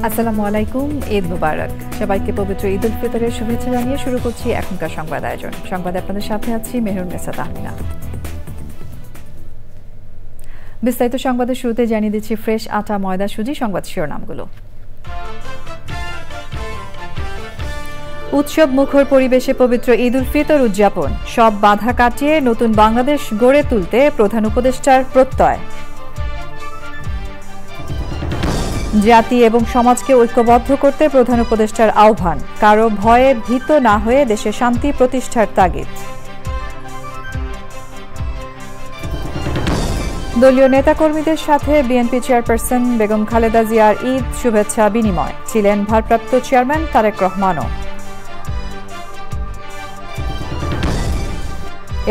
আসসালামু আলাইকুম, ঈদ মুবারক। সবাইকে পবিত্র ঈদ উল ফিতরের শুভেচ্ছা জানিয়ে শুরু করছি এখনকার সংবাদ আয়োজন। সংবাদে আপনাদের সাথে আছি মেহরুন্নেসা তাহমিনা। বিস্তারিত সংবাদের শুরুতে জানিয়ে দিচ্ছি ফ্রেশ আটা, ময়দা, সুজি সংবাদ শিরোনামগুলো। উৎসব মুখর পরিবেশে পবিত্র ঈদ উল ফিতর উদযাপন, সব বাধা কাটিয়ে নতুন বাংলাদেশ গড়ে তুলতে প্রধান উপদেষ্টার প্রত্যয়। জাতি এবং সমাজকে ঐক্যবদ্ধ করতে প্রধান উপদেষ্টার আহ্বান, কারো ভয়ে ভীত না হয়ে দেশে শান্তি প্রতিষ্ঠার তাগিদ। দলীয় নেতাকর্মীদের সাথে বিএনপি চেয়ারপারসন বেগম খালেদা জিয়ার ঈদ শুভেচ্ছা বিনিময়, ছিলেন ভারপ্রাপ্ত চেয়ারম্যান তারেক রহমানও।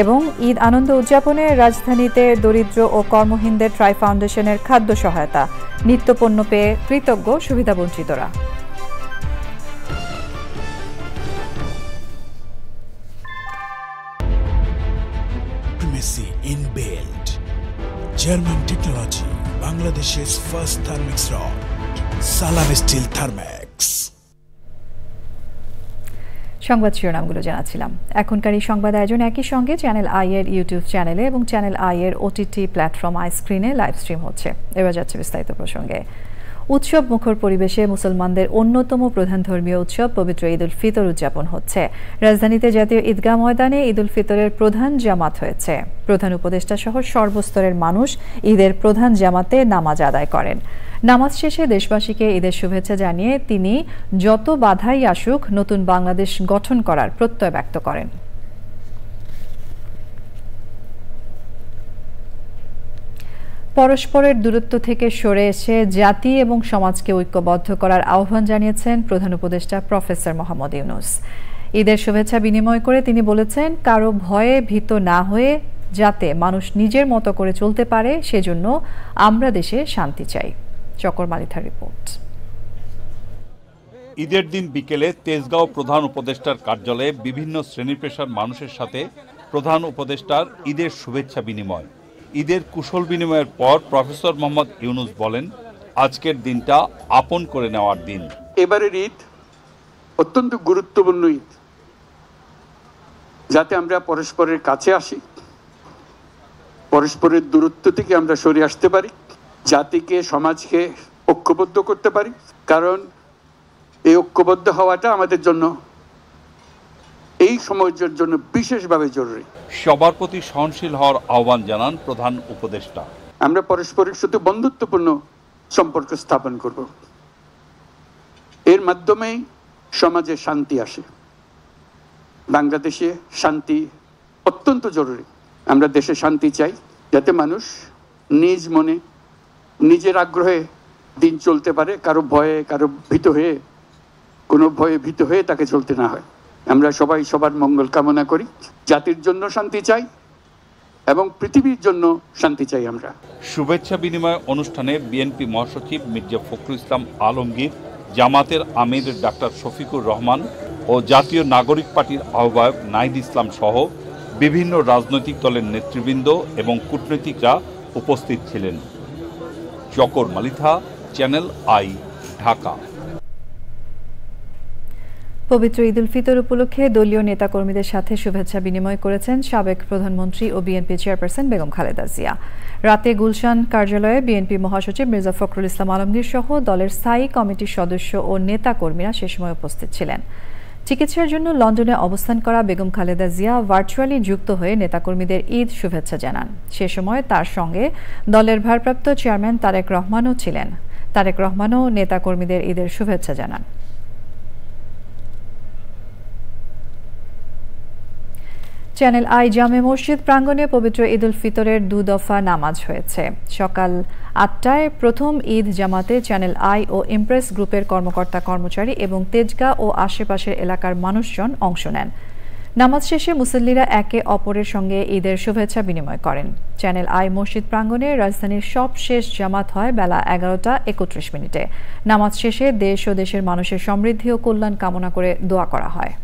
এবং ঈদ আনন্দ উদযাপনে রাজধানীতে দরিদ্র ও কর্মহীনদের ট্রাই ফাউন্ডেশনের খাদ্য সহায়তা, নিত্যপণ্য পেয়ে কৃতজ্ঞ সুবিধাবঞ্চিতরা। German technology, Bangladesh's first thermix rod, Salam Steel Thermex. সংবাদ শিরোনামগুলো জানাচ্ছিলাম। এখনকার এই সংবাদ আয়োজন একই সঙ্গে চ্যানেল আই এর ইউটিউব চ্যানেলে এবং চ্যানেল আই এর ওটিটি প্ল্যাটফর্ম আই স্ক্রিনে লাইভ স্ট্রিম হচ্ছে। এবার যাচ্ছে বিস্তারিত প্রসঙ্গে। উৎসব মুখর পরিবেশে মুসলমানদের অন্যতম প্রধান ধর্মীয় উৎসব পবিত্র ঈদ উল ফিতর উদযাপন হচ্ছে। রাজধানীতে জাতীয় ঈদগাহ ময়দানে ঈদ উল ফিতরের প্রধান জামাত হয়েছে। প্রধান উপদেষ্টা সহ সর্বস্তরের মানুষ ঈদের প্রধান জামাতে নামাজ আদায় করেন। নামাজ শেষে দেশবাসীকে ঈদের শুভেচ্ছা জানিয়ে তিনি যত বাধাই আসুক নতুন বাংলাদেশ গঠন করার প্রত্যয় ব্যক্ত করেন। পরস্পরের দূরত্ব থেকে সরে এসে জাতি এবং সমাজকে ঐক্যবদ্ধ করার আহ্বান জানিয়েছেন প্রধান উপদেষ্টা প্রফেসর মোহাম্মদ ইউনূস। ঈদের শুভেচ্ছা বিনিময় করে তিনি বলেছেন, কারো ভয়ে ভীত না হয়ে যাতে মানুষ নিজের মতো করে চলতে পারে, সেজন্য আমরা দেশে শান্তি চাই। চকর মালিথার রিপোর্ট। ঈদের দিন বিকেলে তেজগাঁও প্রধান উপদেষ্টার কার্যালয়ে বিভিন্ন শ্রেণী পেশার মানুষের সাথে প্রধান উপদেষ্টার ঈদের শুভেচ্ছা বিনিময়। ঈদের কুশল বিনিময়ের পর প্রফেসর মোহাম্মদ ইউনূস বলেন, আজকের দিনটা আপন করে নেওয়ার দিন। এবারের ঈদ অত্যন্ত গুরুত্বপূর্ণ ঈদ, যাতে আমরা পরস্পরের কাছে আসি, পরস্পরের দূরত্ব থেকে আমরা সরে আসতে পারি, জাতিকে সমাজকে ঐক্যবদ্ধ করতে পারি। কারণ এই ঐক্যবদ্ধ হওয়াটা আমাদের জন্য এই সময়ের জন্য বিশেষভাবে জরুরি। সবার প্রতি সহনশীল হওয়ার আহ্বান জানান প্রধান উপদেষ্টা। আমরা পরস্পরের সাথে বন্ধুত্বপূর্ণ সম্পর্ক স্থাপন করব, এর মাধ্যমেই সমাজে শান্তি আসে। বাংলাদেশে শান্তি অত্যন্ত জরুরি। আমরা দেশে শান্তি চাই, যাতে মানুষ নিজ মনে নিজের আগ্রহে দিন চলতে পারে, কারো ভয়ে কোনো ভয়ে ভীত হয়ে তাকে চলতে না হয়। আমরা সবাই সবার মঙ্গল কামনা করি, জাতির জন্য শান্তি চাই এবং পৃথিবীর জন্য শান্তি চাই আমরা। শুভেচ্ছা বিনিময় অনুষ্ঠানে বিএনপি মহাসচিব মির্জা ফখরুল ইসলাম আলমগীর, জামাতের আমির ডাক্তার শফিকুর রহমান ও জাতীয় নাগরিক পার্টির আহ্বায়ক নাহিদ ইসলাম সহ বিভিন্ন রাজনৈতিক দলের নেতৃবৃন্দ এবং কূটনীতিকরা উপস্থিত ছিলেন। চকর মালিথা, চ্যানেল আই, ঢাকা। পবিত্র ঈদ উল ফিতর উপলক্ষে দলীয় নেতাকর্মীদের সাথে শুভেচ্ছা বিনিময় করেছেন সাবেক প্রধানমন্ত্রী ও বিএনপি চেয়ারপারসন বেগম খালেদা জিয়া। রাতে গুলশান কার্যালয়ে বিএনপি মহাসচিব মির্জা ফখরুল ইসলাম আলমগীর সহ দলের স্থায়ী কমিটির সদস্য ও নেতাকর্মীরা সে সময় উপস্থিত ছিলেন। চিকিৎসার জন্য লন্ডনে অবস্থান করা বেগম খালেদা জিয়া ভার্চুয়ালি যুক্ত হয়ে নেতাকর্মীদের ঈদ শুভেচ্ছা জানান। সে সময় তার সঙ্গে দলের ভারপ্রাপ্ত চেয়ারম্যান তারেক রহমানও ছিলেন। তারেক রহমানও নেতাকর্মীদের ঈদের শুভেচ্ছা জানান। চ্যানেল আই জামে মসজিদ প্রাঙ্গণে পবিত্র ঈদ উল ফিতরের 2 দফা নামাজ হয়েছে। সকাল 8টায় প্রথম ঈদ জামাতে চ্যানেল আই ও ইমপ্রেস গ্রুপের কর্মকর্তা কর্মচারী এবং তেজগাঁ ও আশেপাশের এলাকার মানুষজন অংশ নেন। নামাজ শেষে মুসল্লিরা একে অপরের সঙ্গে ঈদের শুভেচ্ছা বিনিময় করেন। চ্যানেল আই মসজিদ প্রাঙ্গণে রাজধানীর সব শেষ জামাত হয় বেলা 11টা31 নামাজ শেষে দেশ ও দেশের মানুষের সমৃদ্ধি ও কল্যাণ কামনা করে দোয়া করা হয়।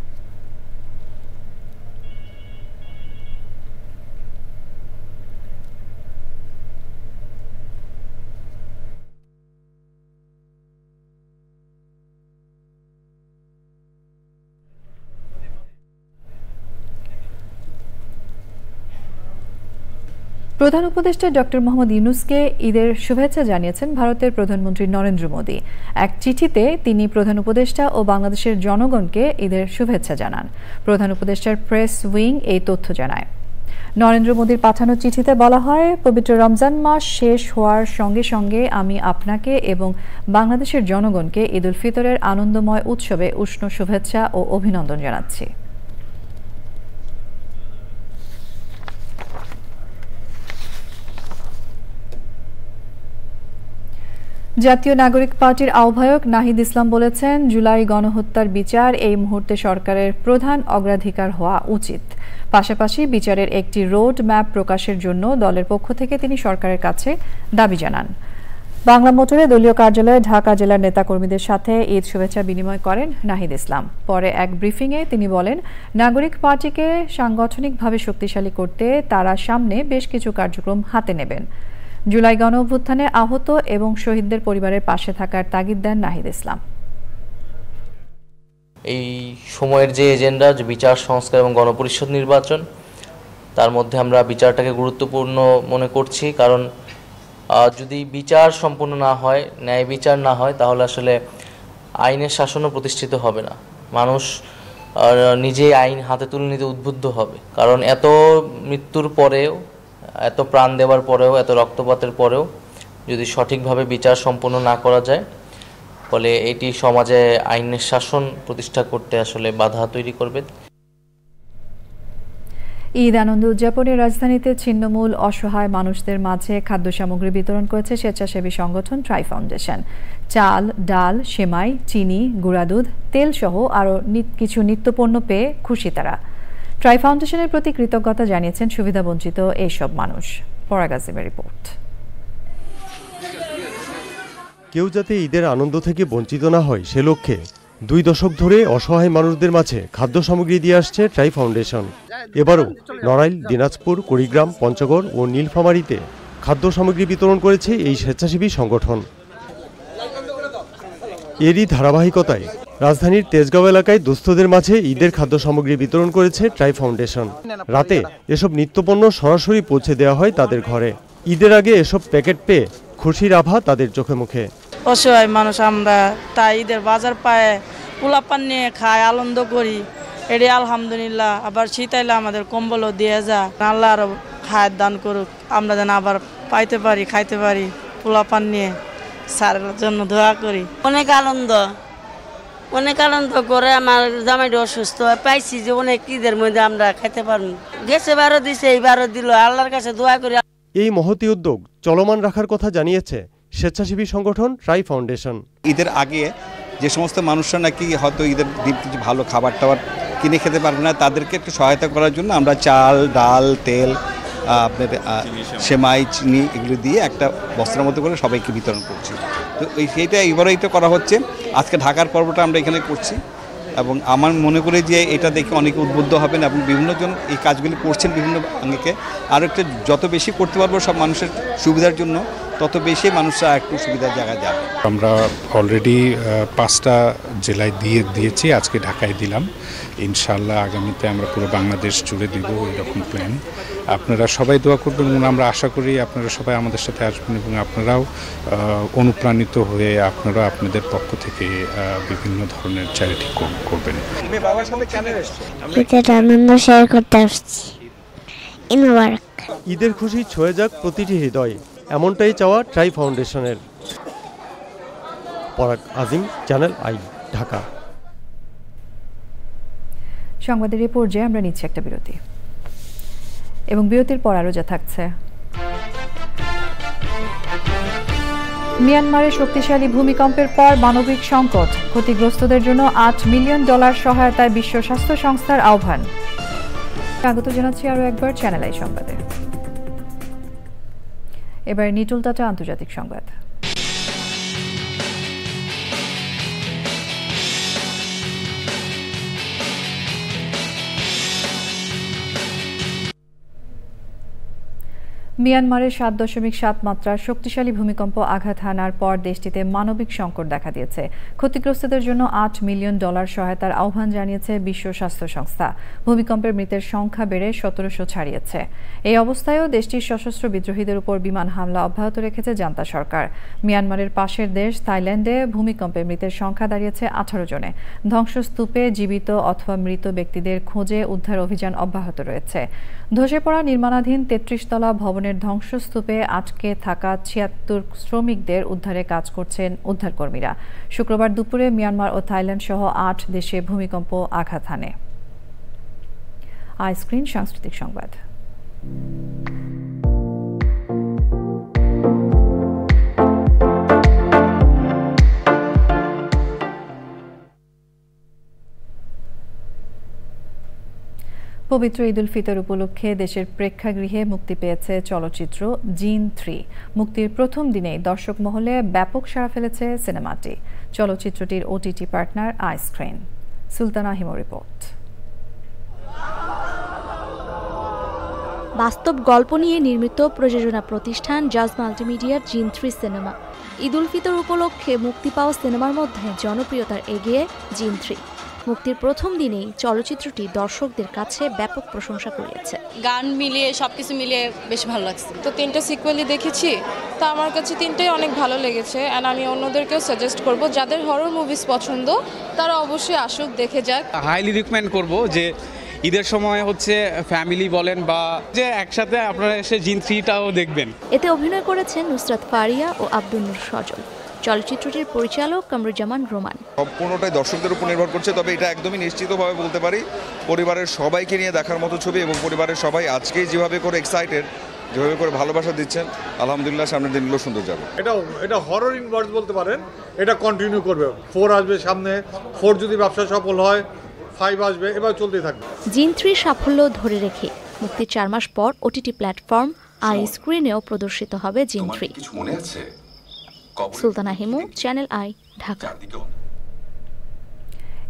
প্রধান উপদেষ্টা ডক্টর মোহাম্মদ ইউনূসকে ঈদের শুভেচ্ছা জানিয়েছেন ভারতের প্রধানমন্ত্রী নরেন্দ্র মোদী। এক চিঠিতে তিনি প্রধান উপদেষ্টা ও বাংলাদেশের জনগণকে ঈদের শুভেচ্ছা জানান। প্রধান উপদেষ্টার প্রেস উইং এই তথ্য জানায়। নরেন্দ্র মোদীর পাঠানো চিঠিতে বলা হয়, পবিত্র রমজান মাস শেষ হওয়ার সঙ্গে সঙ্গে আমি আপনাকে এবং বাংলাদেশের জনগণকে ঈদ উল ফিতরের আনন্দময় উৎসবে উষ্ণ শুভেচ্ছা ও অভিনন্দন জানাচ্ছি। জাতীয় নাগরিক পার্টির আহ্বায়ক নাহিদ ইসলাম বলেছেন, জুলাই গণহত্যার বিচার এই মুহূর্তে সরকারের প্রধান অগ্রাধিকার হওয়া উচিত। পাশাপাশি বিচারের একটি রোড ম্যাপ প্রকাশের জন্য দলের পক্ষ থেকে তিনি সরকারের কাছে দাবি জানান। বাংলা মোটরে দলীয় কার্যালয়ে ঢাকা জেলার নেতাকর্মীদের সাথে ঈদ শুভেচ্ছা বিনিময় করেন নাহিদ ইসলাম। পরে এক ব্রিফিংয়ে তিনি বলেন, নাগরিক পার্টিকে সাংগঠনিকভাবে শক্তিশালী করতে তারা সামনে বেশ কিছু কার্যক্রম হাতে নেবেন। জুলাই গণঅভ্যুত্থানে আহত এবং শহীদদের পরিবারের পাশে থাকার তাগিদ দেন নাহিদ ইসলাম। এই সময়ের যে এজেন্ডা, যে বিচার সংস্কার এবং গণপরিষদ নির্বাচন, তার মধ্যে আমরা বিচারটাকে গুরুত্বপূর্ণ মনে করছি। কারণ যদি বিচার সম্পূর্ণ না হয়, ন্যায় বিচার না হয়, তাহলে আসলে আইনের শাসনও প্রতিষ্ঠিত হবে না। মানুষ নিজেই আইন হাতে তুলে নিতে উদ্বুদ্ধ হবে। কারণ এত মৃত্যুর পরেও, এত প্রাণ দেওয়ার পরেও, এত রক্তপাতের পরেও যদি সঠিকভাবে বিচার সম্পন্ন না করা যায়, ফলে এটি সমাজে আইনের শাসন প্রতিষ্ঠা করতে আসলে বাধা তৈরি করবে। ঈদ আনন্দ উদযাপনে রাজধানীতে ছিন্নমূল অসহায় মানুষদের মাঝে খাদ্য সামগ্রী বিতরণ করেছে স্বেচ্ছাসেবী সংগঠন ট্রাই ফাউন্ডেশন। চাল, ডাল, সেমাই, চিনি, গুঁড়া দুধ, তেল সহ আরও কিছু নিত্যপণ্য পেয়ে খুশি তারা। ট্রাই ফাউন্ডেশনের প্রতি কৃতজ্ঞতা জানিয়েছেন সুবিধাবঞ্চিত এইসব মানুষ। পরাগ আজিমের রিপোর্ট। কেউ যাতে ঈদের আনন্দ থেকে বঞ্চিত না হয় সে লক্ষ্যে 2 দশক ধরে অসহায় মানুষদের মাঝে খাদ্য সামগ্রী দিয়ে আসছে ট্রাই ফাউন্ডেশন। এবারও নড়াইল, দিনাজপুর, কুড়িগ্রাম, পঞ্চগড় ও নীলফামারীতে খাদ্য সামগ্রী বিতরণ করেছে এই স্বেচ্ছাসেবী সংগঠন। এরই ধারাবাহিকতায় রাজধানীর তেজগাঁও এলাকায় দুস্থদের মাঝে ঈদের খাদ্য সামগ্রী বিতরণ করেছে ট্রাই ফাউন্ডেশন। রাতে এসব নিত্যপণ্য সরাসরি পৌঁছে দেওয়া হয় তাদের ঘরে। ঈদের আগে এসব প্যাকেট পেয়ে খুশির আভা তাদের চোখে মুখে। অসহায় মানুষ আমরা, তাই ঈদের বাজার পায়ে পোলাপান নিয়ে খাই, আনন্দ করি। এটি আলহামদুলিল্লাহ। আবার শীত আইলে আমাদের কম্বলও দিয়ে যা। আল্লাহ আরো খায়ের দান করুক, আমরা যেন আবার পাইতে পারি, খাইতে পারি। পোলাপান নিয়ে স্যারের জন্য দোয়া করি। অনেক আনন্দ করে। আমার জামাইটা অসুস্থ, পাইছি যে অনেক ঈদের মধ্যে আমরা খাইতে পারবো। গেছে বারো দিছে, এইবারও দিল। আল্লাহর কাছে দোয়া করি। এই মহতী উদ্যোগ চলমান রাখার কথা জানিয়েছে স্বেচ্ছাসেবী সংগঠন ট্রাই ফাউন্ডেশন। ঈদের আগে যে সমস্ত মানুষরা নাকি হয়তো ঈদের দিন কিছু ভালো খাবার টাবার কিনে খেতে পারবে না, তাদেরকে একটু সহায়তা করার জন্য আমরা চাল, ডাল, তেল, আপনার সেমাই, চিনি এগুলো দিয়ে একটা বস্তার মতো করে সবাইকে বিতরণ করছি। তো সেইটা এবারেই তো করা হচ্ছে। আজকে ঢাকার পর্বটা আমরা এখানে করছি এবং আমার মনে করি যে এটা দেখে অনেকে উদ্বুদ্ধ হবেন এবং বিভিন্ন জন এই কাজগুলি করছেন বিভিন্ন অঙ্গে। আর একটু যত বেশি করতে পারবো সব মানুষের সুবিধার জন্য, তত বেশি মানুষরা একটু সুবিধার জায়গায় যাবে। আমরা অলরেডি 5টা জেলায় দিয়েছি, আজকে ঢাকায় দিলাম। ইনশাআল্লাহ আগামীতে আমরা পুরো বাংলাদেশ জুড়ে দিব, এরকম প্ল্যান। আপনারা সবাই দোয়া করবেন এবং আমরা আশা করি আপনারা সবাই আমাদের সাথে আসবেন এবং আপনারাও অনুপ্রাণিত হয়ে আপনারা আপনাদের পক্ষ থেকে বিভিন্ন ধরনের চ্যারিটি করবেন। আনন্দ শেয়ার করতে আসছি। ঈদের খুশি ছুঁয়ে যাক প্রতিটি হৃদয়, এমনটাই চাওয়া ট্রাই ফাউন্ডেশনের। পরাগ আজিম, চ্যানেল আই, ঢাকা। সংবাদের এই পর্যায়ে আমরা নিচ্ছি একটা বিরতি এবং বিরতির পর আরও যা থাকছে। মিয়ানমারে শক্তিশালী ভূমিকম্পের পর মানবিক সংকট, ক্ষতিগ্রস্তদের জন্য $8 মিলিয়ন সহায়তায় বিশ্ব স্বাস্থ্য সংস্থার আহ্বান। স্বাগত জানাচ্ছি আরও একবার চ্যানেল আই সংবাদে। এবার নিটুল টাটা আন্তর্জাতিক সংবাদ। মিয়ানমারের 7.7 মাত্রার শক্তিশালী ভূমিকম্প আঘাত হানার পর দেশটিতে মানবিক সংকট দেখা দিয়েছে। ক্ষতিগ্রস্তদের জন্য $8 মিলিয়ন সহায়তার আহ্বান জানিয়েছে বিশ্ব স্বাস্থ্য সংস্থা। ভূমিকম্পের মৃতের সংখ্যা বেড়ে 1700 ছাড়িয়েছে। এই অবস্থায়ও দেশটির সশস্ত্র বিদ্রোহীদের উপর বিমান হামলা অব্যাহত রেখেছে জান্তা সরকার। মিয়ানমারের পাশের দেশ থাইল্যান্ডে ভূমিকম্পে মৃতের সংখ্যা দাঁড়িয়েছে 18 জনে। ধ্বংসস্তূপে জীবিত অথবা মৃত ব্যক্তিদের খোঁজে উদ্ধার অভিযান অব্যাহত রয়েছে। ধসে পড়া নির্মাণাধীন 33 তলা ভবনের ধ্বংসস্তূপে আটকে থাকা 76 শ্রমিকদের উদ্ধারে কাজ করছেন উদ্ধারকর্মীরা। শুক্রবার দুপুরে মিয়ানমার ও থাইল্যান্ড সহ 8 দেশে ভূমিকম্প আঘাত হানে। আইস্ক্রিন সাংস্কৃতিক সংবাদ। পবিত্র ঈদ উল ফিতর উপলক্ষে দেশের প্রেক্ষাগৃহে মুক্তি পেয়েছে চলচ্চিত্র জিন 3। মুক্তির প্রথম দিনেই দর্শক মহলে ব্যাপক সাড়া ফেলেছে সিনেমাটি। চলচ্চিত্রটির ওটিটি পার্টনার আইস্ক্রিন। সুলতানা হিমো রিপোর্ট। বাস্তব গল্প নিয়ে নির্মিত প্রযোজনা প্রতিষ্ঠান জাজ মাল্টিমিডিয়ার জিন 3 সিনেমা। ঈদ উল ফিতর উপলক্ষে মুক্তি পাওয়া সিনেমার মধ্যে জনপ্রিয়তার এগিয়ে জিন 3। মুক্তির প্রথম দিনেই চলচ্চিত্রটি দর্শকদের কাছে ব্যাপক প্রশংসা কুড়িয়েছে। গান মিলিয়ে সবকিছু মিলিয়ে বেশ ভালো লাগছে। তো 3টা সিকুয়েলই দেখেছি, তো আমার কাছে 3টাই অনেক ভালো লেগেছে। অ্যান্ড আমি অন্যদেরকেও সাজেস্ট করব, যাদের হরর মুভিজ পছন্দ তারা অবশ্যই আসুক, দেখে যাক। হাইলি রিকমেন্ড করব যে ঈদের সময় হচ্ছে ফ্যামিলি বলেন বা যে একসাথে আপনারা এসে জিন 3টাও দেখবেন। এতে অভিনয় করেছেন নুসরাত ফারিয়া ও আব্দুল নূর সজল। চলচ্চিত্রটির পরিচালক কামরুজ্জামান রোমান। সম্পূর্ণটাই দর্শকদের উপর নির্ভর করছে, তবে এটা একদমই নিশ্চিতভাবে বলতে পারি পরিবারের সবাইকে নিয়ে দেখার মতো ছবি, এবং পরিবারের সবাই আজকেই যেভাবে করে এক্সাইটেড, যেভাবে করে ভালোবাসা দিচ্ছেন, আলহামদুলিল্লাহ সামনের দিনগুলো সুন্দর যাবে। এটা হরর ইনভার্স বলতে পারেন, এটা কন্টিনিউ করবে। 4 আসবে সামনে, 4 যদি ব্যবসা সফল হয় 5 আসবে, এবার চলতেই থাকবে। জিন 3 সাফল্য ধরে রেখে মুক্তির 4 মাস পর ওটিটি প্ল্যাটফর্ম আইস্ক্রিনেও প্রদর্শিত হবে জিন 3। Sultana Himu, channel I, Dhaka.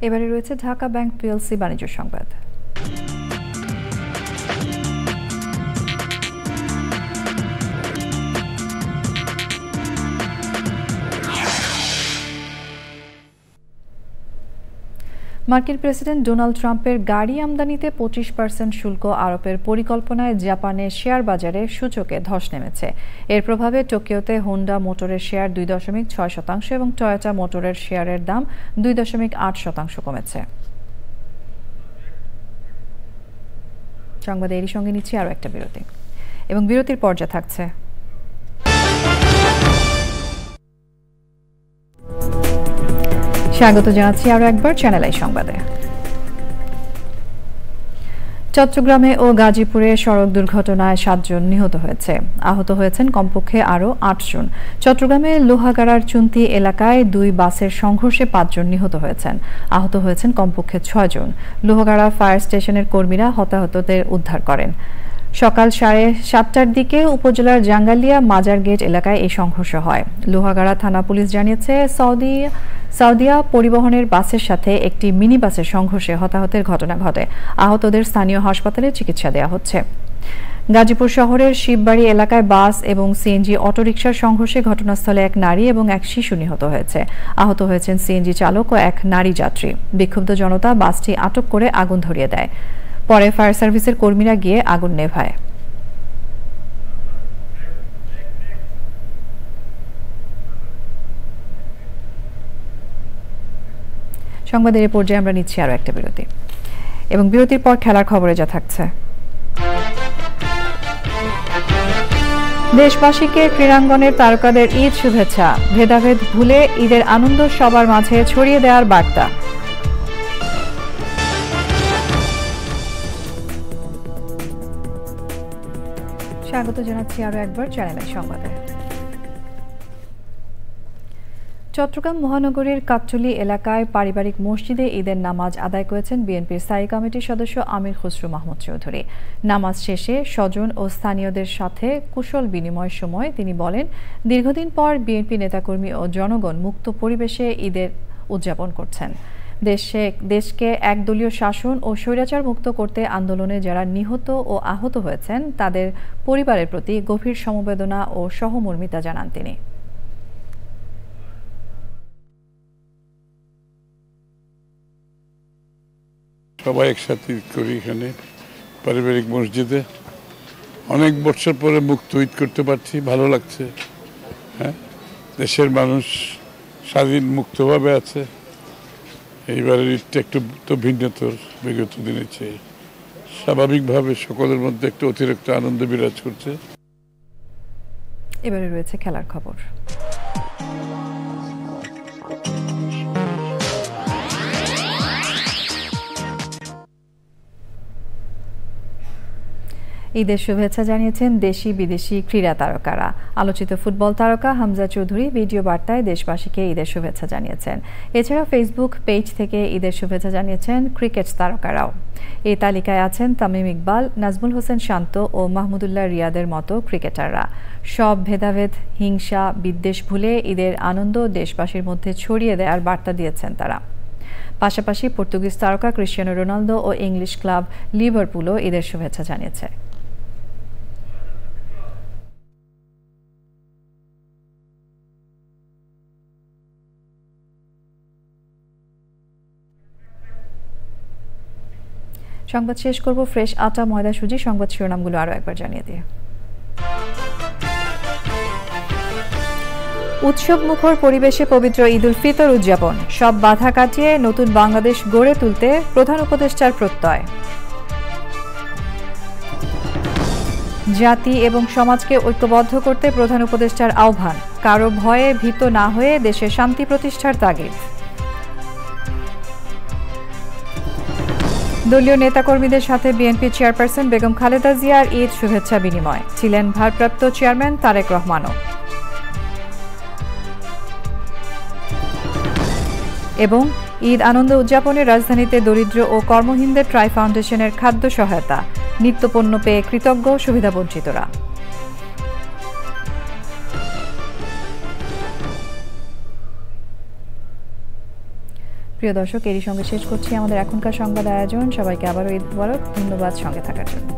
এবারে রয়েছে ঢাকা ব্যাংক পিএলসি বাণিজ্য সংবাদ। মার্কিন প্রেসিডেন্ট ডোনাল্ড ট্রাম্পের গাড়ি আমদানিতে 25% শুল্ক আরোপের পরিকল্পনায় জাপানের শেয়ার বাজারে সূচকে ধস নেমেছে। এর প্রভাবে টোকিওতে হোন্ডা মোটরের শেয়ার 2.6% এবং টয়োটা মোটরের শেয়ারের দাম 2.8% কমেছে। সংবাদে এরই সঙ্গে নিচ্ছি আরও একটা বিরতি, এবং বিরতির পর্যায়ে থাকছে স্বাগত জানাচ্ছি আরও একবার চ্যানেল আই সংবাদে। চট্টগ্রামে ও গাজীপুরে সড়ক দুর্ঘটনায় 7 জন নিহত হয়েছে। আহত হয়েছেন কমপক্ষে আরও 8 জন। চট্টগ্রামে লোহাগাড়ার চুন্তি এলাকায় 2 বাসের সংঘর্ষে 5 জন নিহত হয়েছেন। আহত হয়েছেন কমপক্ষে 6 জন। লোহাগাড়া ফায়ার স্টেশনের কর্মীরা হতাহতদের উদ্ধার করেন। সকাল 7:30টার দিকে উপজেলার জাঙ্গালিয়া মাজার গেট এলাকায় এই সংঘর্ষ হয়। লোহাগাড়া থানা পুলিশ জানিয়েছে, সাউদিয়া পরিবহনের বাসের সাথে একটি মিনি বাসের সংঘর্ষে হতাহতের ঘটনা ঘটে। আহতদের স্থানীয় হাসপাতালে চিকিৎসা দেওয়া হচ্ছে। গাজীপুর শহরের শিববাড়ি এলাকায় বাস এবং সিএনজি অটোরিকশার সংঘর্ষে ঘটনাস্থলে এক নারী এবং এক শিশু নিহত হয়েছে। আহত হয়েছেন সিএনজি চালক ও এক নারী যাত্রী। বিক্ষুব্ধ জনতা বাসটি আটক করে আগুন ধরিয়ে দেয়। পরে ফায়ার সার্ভিসের কর্মীরা গিয়ে আগুন নেভায়। সংবাদের এই পর্যায়ে আমরা নিচ্ছি আরও একটা বিরতি, এবং বিরতির পর খেলার খবরে যা থাকছে। দেশবাসীকে ক্রীড়াঙ্গনের তারকাদের ঈদ শুভেচ্ছা। ভেদাভেদ ভুলে ঈদের আনন্দ সবার মাঝে ছড়িয়ে দেওয়ার বার্তা। স্বাগত জানাচ্ছি আরও একবার চ্যানেলের সংবাদে। চট্টগ্রাম মহানগরীর কাট্টলী এলাকায় পারিবারিক মসজিদে ঈদের নামাজ আদায় করেছেন বিএনপির স্থায়ী কমিটির সদস্য আমির খসরু মাহমুদ চৌধুরী। নামাজ শেষে স্বজন ও স্থানীয়দের সাথে কুশল বিনিময়ের সময় তিনি বলেন, দীর্ঘদিন পর বিএনপি নেতাকর্মী ও জনগণ মুক্ত পরিবেশে ঈদের উদযাপন করছেন। দেশকে একদলীয় শাসন ও স্বৈরাচার মুক্ত করতে আন্দোলনে যারা নিহত ও আহত হয়েছেন তাদের পরিবারের প্রতি গভীর সমবেদনা ও সহমর্মিতা জানান তিনি। সবাই একসাথে ঈদ করি এখানে পারিবারিক মসজিদে। অনেক বছর পরে মুক্ত ঈদ করতে পারছি, ভালো লাগছে। হ্যাঁ, দেশের মানুষ স্বাধীন মুক্তভাবে আছে। এইবারের ঈদটা একটু তো ভিন্নতর বিগত দিনের চেয়ে। স্বাভাবিকভাবে সকলের মধ্যে একটু অতিরিক্ত আনন্দ বিরাজ করছে। এবারে রয়েছে খেলার খবর। ঈদের শুভেচ্ছা জানিয়েছেন দেশি বিদেশি ক্রীড়া তারকারা। আলোচিত ফুটবল তারকা হামজা চৌধুরী ভিডিও বার্তায় দেশবাসীকে ঈদের শুভেচ্ছা জানিয়েছেন। এছাড়া ফেসবুক পেজ থেকে ঈদের শুভেচ্ছা জানিয়েছেন ক্রিকেট তারকারাও। এই তালিকায় আছেন তামিম ইকবাল, নাজমুল হোসেন শান্ত ও মাহমুদুল্লাহ রিয়াদের মতো ক্রিকেটাররা। সব ভেদাভেদ, হিংসা, বিদ্বেষ ভুলে ঈদের আনন্দ দেশবাসীর মধ্যে ছড়িয়ে দেওয়ার বার্তা দিয়েছেন তারা। পাশাপাশি পর্তুগিজ তারকা ক্রিশ্চিয়ানো রোনালদো ও ইংলিশ ক্লাব লিভারপুলও ঈদের শুভেচ্ছা জানিয়েছে। সংবাদ শেষ করব ফ্রেশ আটা ময়দা সুজি সংবাদ শিরোনামগুলো আরও একবার জানিয়ে দিয়ে। উৎসব মুখর পরিবেশে পবিত্র ঈদ উল ফিতর উদযাপন, সব বাধা কাটিয়ে নতুন বাংলাদেশ গড়ে তুলতে প্রধান উপদেষ্টার প্রত্যয়। জাতি এবং সমাজকে ঐক্যবদ্ধ করতে প্রধান উপদেষ্টার আহ্বান, কারো ভয়ে ভীত না হয়ে দেশে শান্তি প্রতিষ্ঠার তাগিদ। দলীয় নেতাকর্মীদের সাথে বিএনপি চেয়ারপারসন বেগম খালেদা জিয়ার ঈদ শুভেচ্ছা বিনিময়, ছিলেন ভারপ্রাপ্ত চেয়ারম্যান তারেক রহমানও। এবং ঈদ আনন্দ উদযাপনে রাজধানীতে দরিদ্র ও কর্মহীনদের ট্রাই ফাউন্ডেশনের খাদ্য সহায়তা, নিত্যপণ্য পেয়ে কৃতজ্ঞ সুবিধাবঞ্চিতরা। প্রিয় দর্শক, এরই সঙ্গে শেষ করছি আমাদের এখনকার সংবাদ আয়োজন। সবাইকে আবারও ঈদ মোবারক, ধন্যবাদ সঙ্গে থাকার জন্য।